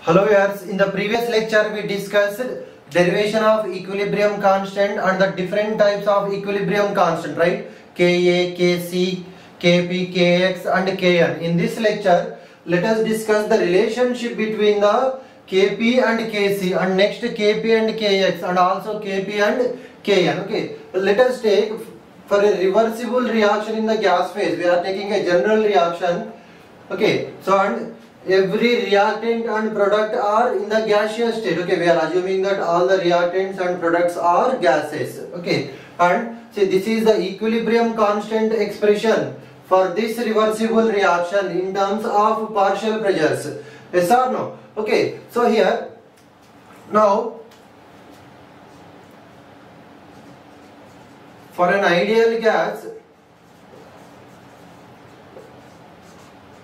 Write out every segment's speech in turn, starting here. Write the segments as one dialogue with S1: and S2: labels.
S1: Hello viewers, in the previous lecture we discussed derivation of equilibrium constant and the different types of equilibrium constant, right? Ka, Kc, Kp, Kx and Kn. In this lecture, let us discuss the relationship between the Kp and Kc and next Kp and Kx and also Kp and Kn. Okay, let us take for a reversible reaction in the gas phase. We are taking a general reaction. Okay, so and every reactant and product are in the gaseous state. Okay, we are assuming that all the reactants and products are gases. Okay, and see this is the equilibrium constant expression for this reversible reaction in terms of partial pressures. Yes or no? Okay, so here now for an ideal gas,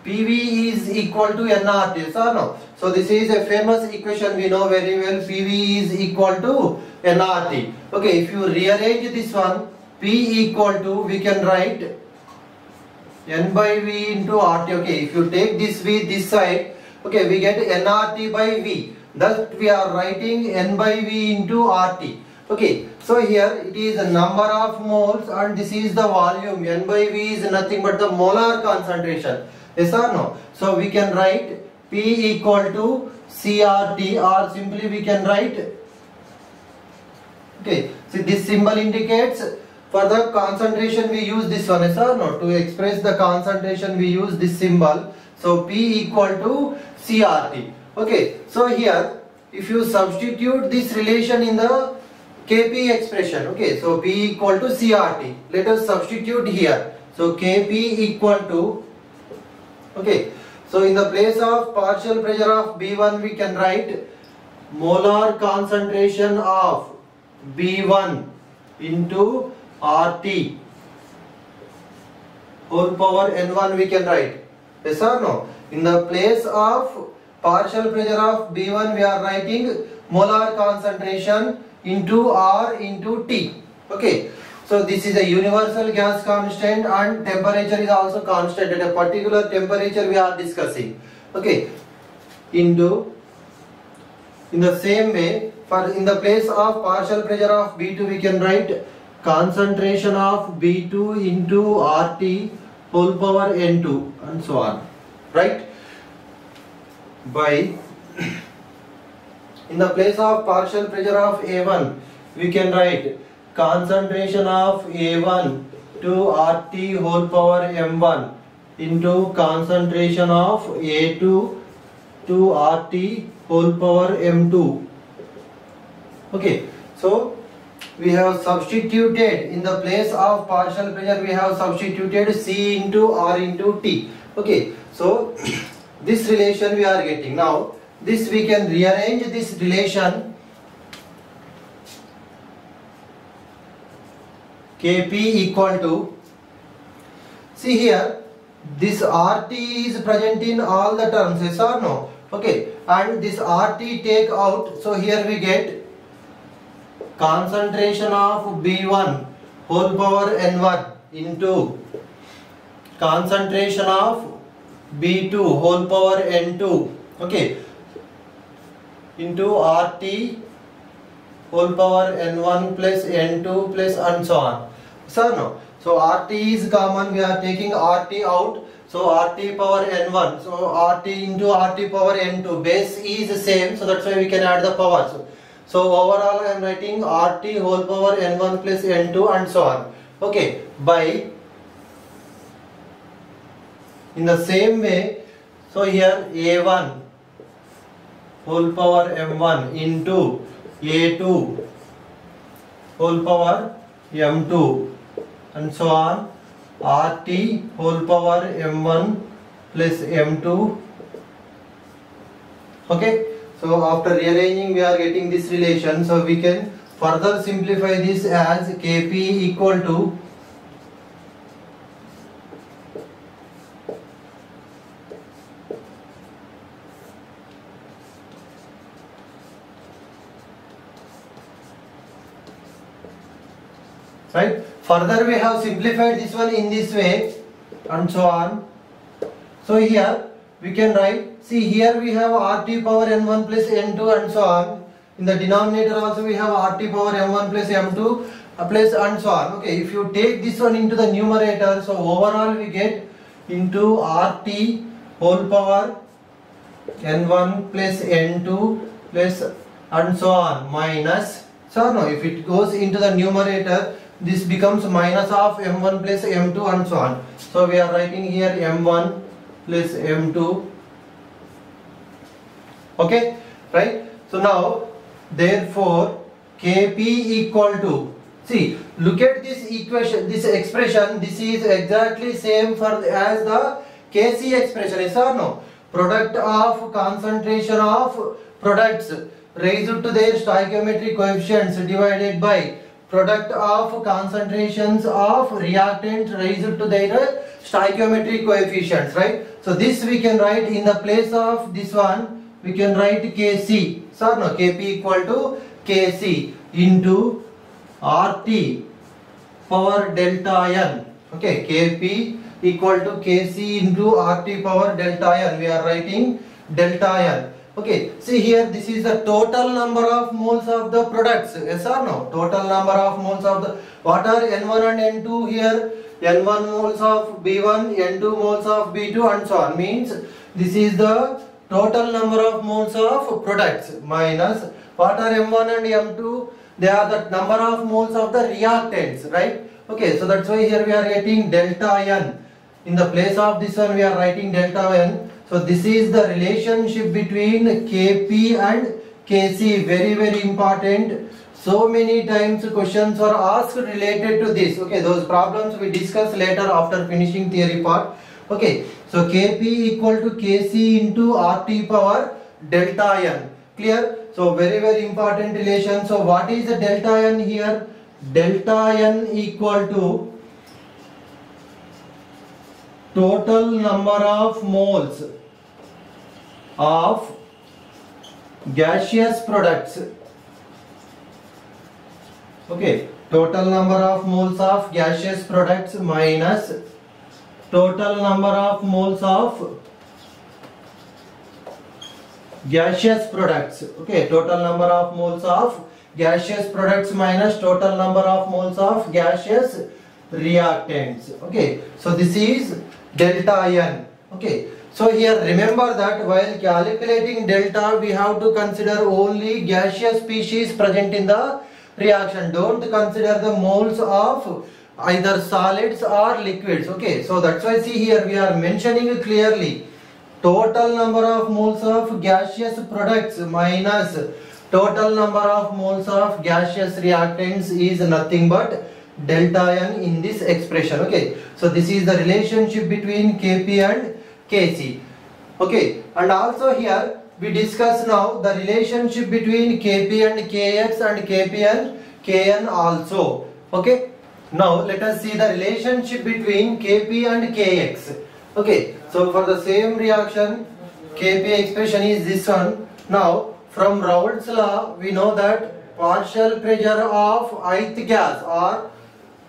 S1: PV is equal to nRT, yes or no? So this is a famous equation, we know very well. PV is equal to nRT. Okay, if you rearrange this one, P equal to, we can write N by V into RT. Okay, if you take this V this side, okay, we get nRT by V. Thus we are writing N by V into RT. Okay, so here it is a number of moles and this is the volume. N by V is nothing but the molar concentration. Yes or no? So we can write P equal to CRT, or simply we can write, okay, see this symbol indicates for the concentration we use this one. Yes or no? To express the concentration we use this symbol. So P equal to CRT. Okay, so here if you substitute this relation in the Kp expression, okay, so P equal to CRT. Let us substitute here. So Kp equal to, okay, so in the place of partial pressure of B1 we can write molar concentration of B1 into RT whole power N1 we can write. Yes or no? In the place of partial pressure of B1 we are writing molar concentration into R into T. Okay. So this is a universal gas constant and temperature is also constant. At a particular temperature we are discussing. Okay. Into, in the same way, for in the place of partial pressure of B2 we can write concentration of B2 into RT whole power N2 and so on. Right? By, in the place of partial pressure of A1 we can write concentration of A1 to RT whole power M1 into concentration of A2 to RT whole power M2. Okay, so we have substituted in the place of partial pressure we have substituted C into R into T. Okay, so this relation we are getting. Now this we can rearrange this relation Kp equal to, see here this RT is present in all the terms, yes or no? Okay, and this RT take out, so here we get concentration of B1 whole power N1 into concentration of B2 whole power N2, okay, into RT whole power N1 plus N2 plus and so on. So no. So RT is common, we are taking RT out. So RT power N1. So RT into RT power N2. Base is same, so that's why we can add the powers. So overall I am writing RT whole power N1 plus N2 and so on. Okay. By, in the same way, so here A1 whole power M1 into A2 whole power M2 and so on, RT whole power M1 plus M2. Okay, so after rearranging we are getting this relation, so we can further simplify this as Kp equal to right. Further we have simplified this one in this way and so on. So here we can write, see here we have RT power N1 plus N2 and so on. In the denominator also we have RT power M1 plus M2 plus and so on. Okay, if you take this one into the numerator, so overall we get into RT whole power N1 plus N2 plus and so on minus, so no, if it goes into the numerator, this becomes minus of M1 plus M2 and so on. So we are writing here M1 plus M2. Okay, right? So now, therefore, Kp equal to, see, look at this equation, this expression, this is exactly same for as the Kc expression, yes or no? Product of concentration of products raised to their stoichiometric coefficients divided by product of concentrations of reactants raised to their stoichiometric coefficients, right? So this we can write in the place of this one, we can write Kc, so no, Kp equal to Kc into RT power delta N. Okay, Kp equal to Kc into RT power delta N. We are writing delta N. Okay, see here, this is the total number of moles of the products, yes or no? Total number of moles of the, what are N1 and N2 here? N1 moles of B1, N2 moles of B2 and so on. Means this is the total number of moles of products minus what are M1 and M2? They are the number of moles of the reactants, right? Okay, so that's why here we are getting delta N. In the place of this one we are writing delta N. So this is the relationship between Kp and Kc, very very important. So many times questions are asked related to this. Okay, those problems we discuss later after finishing theory part. Okay, so Kp equal to Kc into RT power delta N. Clear? So very very important relation. So what is the delta N here? Delta N equal to total number of moles of gaseous products. Okay, total number of moles of gaseous products minus total number of moles of gaseous products. Okay, total number of moles of gaseous products minus total number of moles of gaseous reactants. Okay, so this is delta N. Okay, so here remember that while calculating delta we have to consider only gaseous species present in the reaction. Don't consider the moles of either solids or liquids. Okay, so that's why see here we are mentioning clearly total number of moles of gaseous products minus total number of moles of gaseous reactants is nothing but delta N in this expression. Okay, so this is the relationship between Kp and Kc. Okay, and also here we discuss now the relationship between Kp and Kx and Kp and Kn also. Okay, now let us see the relationship between Kp and Kx. Okay, so for the same reaction Kp expression is this one. Now from Raoult's law we know that partial pressure of ith gas or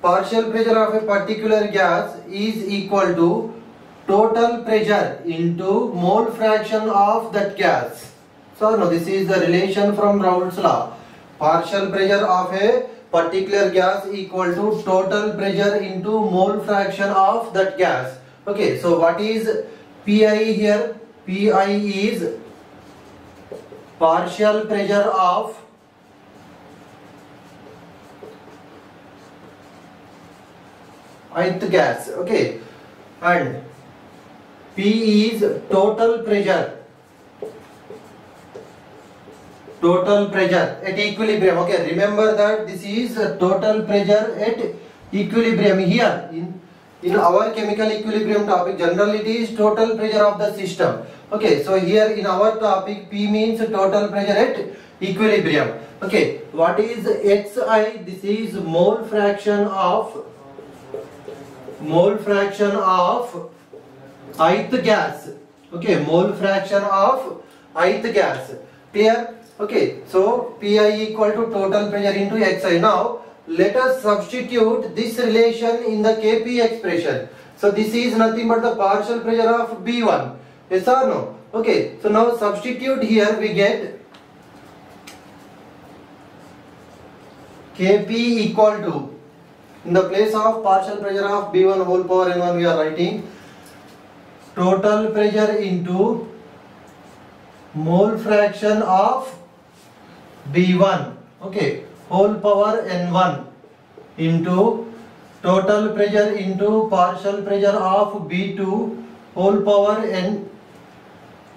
S1: partial pressure of a particular gas is equal to total pressure into mole fraction of that gas. So now this is the relation from Raoult's law. Partial pressure of a particular gas equal to total pressure into mole fraction of that gas. Okay, so what is Pi here? Pi is partial pressure of ith gas. Okay, and P is total pressure at equilibrium. Okay, remember that this is total pressure at equilibrium. Here in our chemical equilibrium topic, generally it is total pressure of the system. Okay, so here in our topic P means total pressure at equilibrium. Okay, what is Xi? This is mole fraction of ith gas. Okay, mole fraction of ith gas. Clear? Okay, so Pi equal to total pressure into Xi. Now let us substitute this relation in the Kp expression. So this is nothing but the partial pressure of B1. Yes or no? Okay, so now substitute here, we get Kp equal to, in the place of partial pressure of B1 whole power N1 we are writing total pressure into mole fraction of B1, okay, whole power N1 into total pressure into partial pressure of B2 whole power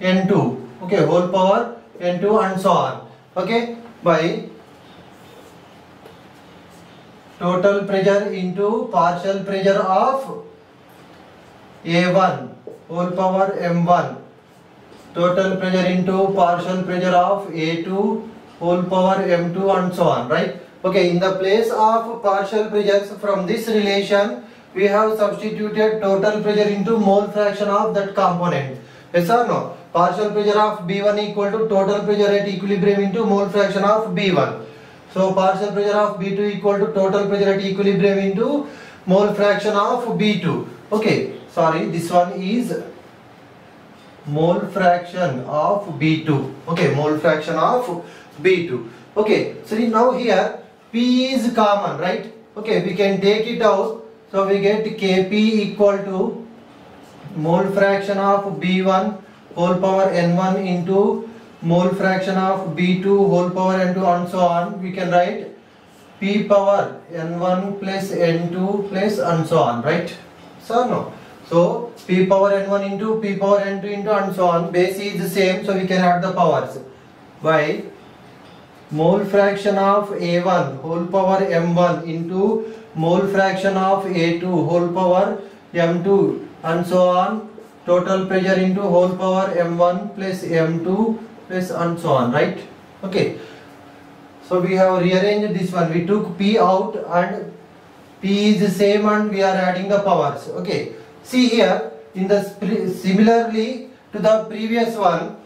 S1: N2, okay, whole power N2 and so on, okay, by total pressure into partial pressure of A1 whole power M1, total pressure into partial pressure of A2 whole power M2 and so on, right? Okay, in the place of partial pressures from this relation, we have substituted total pressure into mole fraction of that component. Yes or no? Partial pressure of B1 equal to total pressure at equilibrium into mole fraction of B1. So partial pressure of B2 equal to total pressure at equilibrium into mole fraction of B2. Okay, sorry, this one is mole fraction of B2. Okay, mole fraction of B2. Okay, so now here P is common, right? Okay, we can take it out. So we get Kp equal to mole fraction of B1 whole power N1 into mole fraction of B2 whole power N2 and so on. We can write P power N1 plus N2 plus and so on, right? So no. So P power N1 into P power N2 into and so on. Base is the same, so we can add the powers by mole fraction of A1 whole power M1 into mole fraction of A2 whole power M2 and so on. Total pressure into whole power M1 plus M2 plus and so on, right? Okay, so we have rearranged this one. We took P out and P is the same and we are adding the powers. Okay, see here in the similarly to the previous one,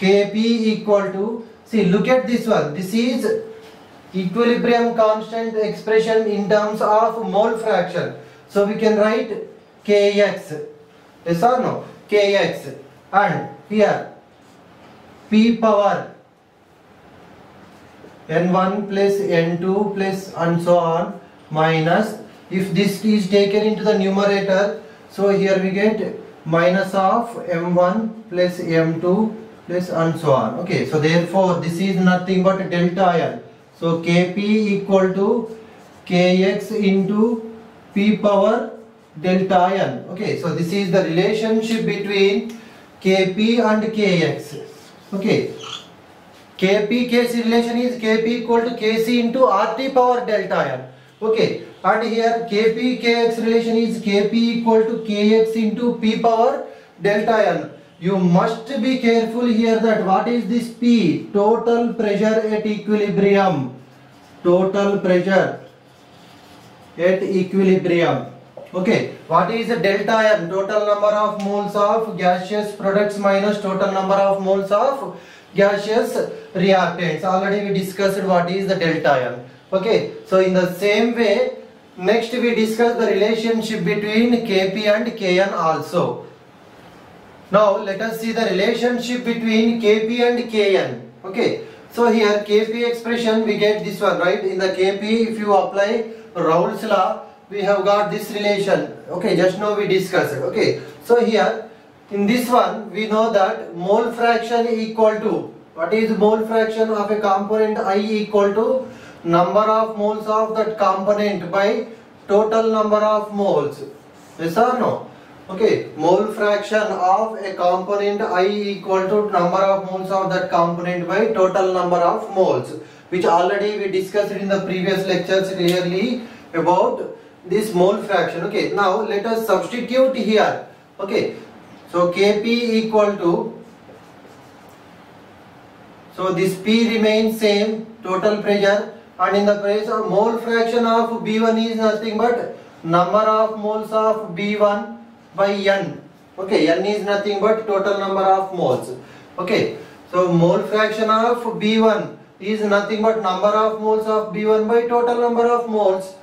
S1: Kp equal to, see, look at this one. This is equilibrium constant expression in terms of mole fraction. So we can write Kx. Yes or no? Kx. And here P power N1 plus N2 plus and so on minus, if this is taken into the numerator, so here we get minus of M1 plus M2 plus and so on. Okay, so therefore this is nothing but delta N. So Kp equal to Kx into P power delta N. Okay, so this is the relationship between Kp and Kx. Okay, Kp Kc relation is Kp equal to Kc into RT power delta N. Okay, and here Kp Kx relation is Kp equal to Kx into P power delta N. You must be careful here that what is this P? Total pressure at equilibrium. Total pressure at equilibrium. Okay, what is the delta N? Total number of moles of gaseous products minus total number of moles of gaseous reactants. Already we discussed what is the delta N. Okay, so in the same way, next we discuss the relationship between Kp and Kn also. Now let us see the relationship between Kp and Kn. Okay, so here Kp expression we get this one, right? In the Kp, if you apply Raoult's law, we have got this relation. Okay, just now we discussed it. Okay, so here in this one we know that mole fraction equal to, what is mole fraction of a component I equal to number of moles of that component by total number of moles. Yes or no? Okay, mole fraction of a component I equal to number of moles of that component by total number of moles, which already we discussed in the previous lectures clearly about this mole fraction. Okay, now let us substitute here. Okay, so Kp equal to, so this P remains same, total pressure, and in the place of mole fraction of B1 is nothing but number of moles of B1 by N. Okay, N is nothing but total number of moles. Okay, so mole fraction of B1 is nothing but number of moles of B1 by total number of moles,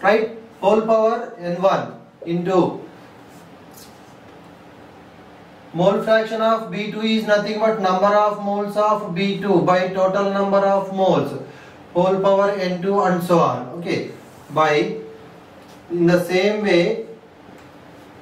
S1: right? Whole power N1 into Mole fraction of B2 is nothing but number of moles of B2 by total number of moles whole power n2 and so on. Okay, by in the same way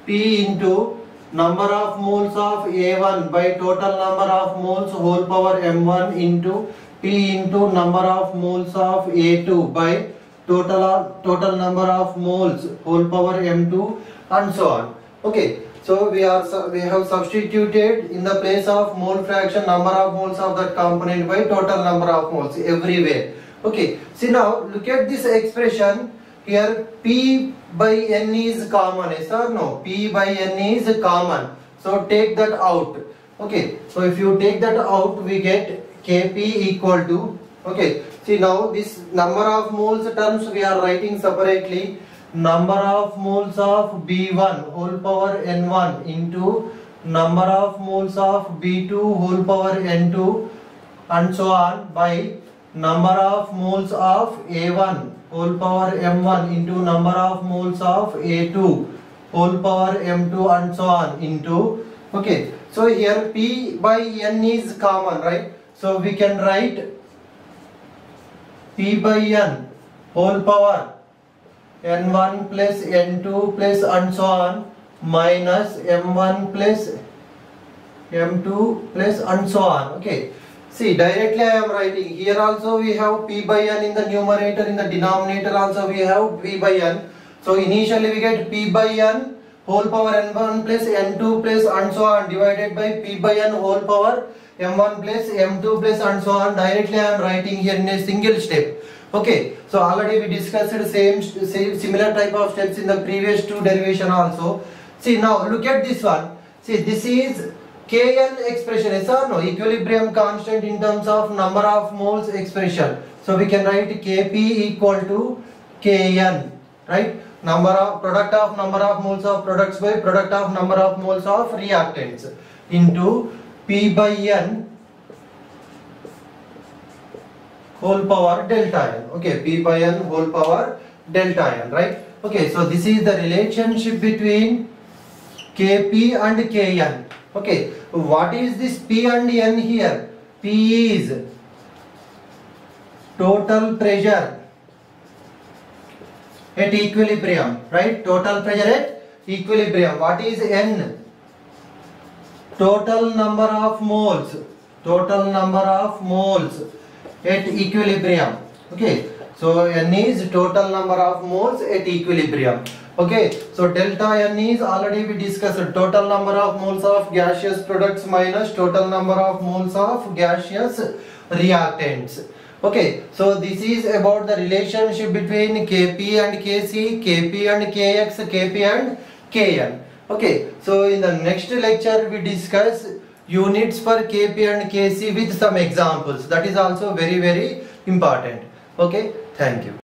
S1: P into number of moles of A1 by total number of moles whole power m1 into P into number of moles of A2 by total number of moles whole power m2 and so on. Okay, so we have substituted in the place of mole fraction number of moles of that component by total number of moles everywhere. Okay, see now look at this expression here. P by n is common, yes or no? P by n is common, so take that out. Okay, so if you take that out, we get Kp equal to, okay, see now this number of moles terms we are writing separately. Number of moles of B1 whole power n1 into number of moles of B2 whole power n2 and so on by number of moles of A1 whole power m1 into number of moles of A2 whole power m2 and so on into, okay, so here P by n is common, right? So we can write P by n whole power n1 plus n2 plus and so on minus m1 plus m2 plus and so on. Okay, see directly I am writing here also we have P by n in the numerator, in the denominator also we have P by n. So initially we get P by n whole power n1 plus n2 plus and so on divided by P by n whole power m1 plus m2 plus and so on. Directly I am writing here in a single step. Okay, so already we discussed same similar type of steps in the previous two derivation also. See now look at this one. See this is Kn expression, yes or no? Equilibrium constant in terms of number of moles expression. So we can write Kp equal to Kn, right? Number of product of number of moles of products by product of number of moles of reactants into P by n whole power delta n. Okay, P by n whole power delta n, right? Okay, so this is the relationship between Kp and Kn. Okay, what is this P and n here? P is total pressure at equilibrium, right? Total pressure at equilibrium. What is n? Total number of moles. Total number of moles at equilibrium. Okay, so n is total number of moles at equilibrium. Okay, so delta n is already we discussed total number of moles of gaseous products minus total number of moles of gaseous reactants. Okay, so this is about the relationship between Kp and Kc, Kp and Kx, Kp and Kn. Okay, so in the next lecture we discuss units for Kp and Kc with some examples. That is also very important. Okay, thank you.